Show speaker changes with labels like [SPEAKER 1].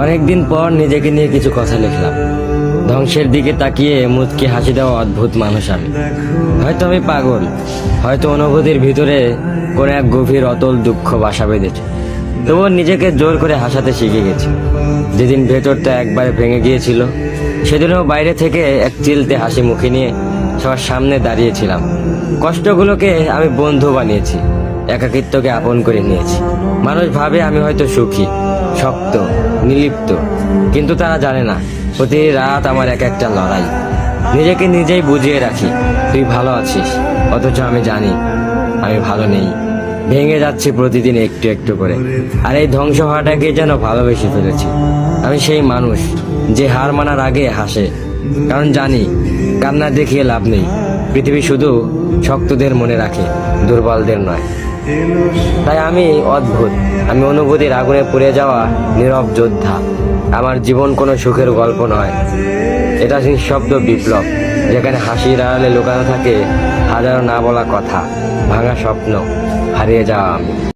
[SPEAKER 1] অনেকদিন পর নিজেকে নিয়ে কিছু কথা লিখলাম। ধ্বংসের দিকে তাকিয়ে মুচকি হাসি দেওয়া অদ্ভুত মানুষ আমি। হয়তো আমি পাগল, হয়তো অনুভূতির ভিতরে কোনো এক গভীর অতল দুঃখ বাসা বেঁধেছে। তবুও নিজেকে জোর করে হাসাতে শিখে গেছি। যেদিন ভেতরটা একবারে ভেঙে গিয়েছিল, সেদিনও বাইরে থেকে এক চিলতে হাসি মুখে নিয়ে সবার সামনে দাঁড়িয়েছিলাম। কষ্টগুলোকে আমি বন্ধু বানিয়েছি, একাকিত্বকে আপন করে নিয়েছি। মানুষ ভাবে আমি হয়তো সুখী, শক্ত, নির্লিপ্ত, কিন্তু তারা জানে না প্রতি রাত আমার এক একটা লড়াই। নিজেকে নিজেই বুঝিয়ে রাখি তুই ভালো আছিস, অথচ আমি জানি আমি ভালো নেই। ভেঙে যাচ্ছি প্রতিদিন একটু একটু করে, আর এই ধ্বংস হওয়াটাকে যেন ভালোবেসে ফেলেছি। আমি সেই মানুষ যে হার মানার আগে হাসে, কারণ জানি কান্না দেখিয়ে লাভ নেই। পৃথিবী শুধু শক্তদের মনে রাখে, দুর্বলদের নয়। তাই আমি অদ্ভুত, আমি অনুভূতির আগুনে পুড়ে যাওয়া নীরব যোদ্ধা। আমার জীবন কোনো সুখের গল্প নয়, এটা নিঃশব্দ বিপ্লব, যেখানে হাসির আড়ালে লুকানো থাকে হাজারো না বলা কথা, ভাঙা স্বপ্ন, হারিয়ে যাওয়া আমি।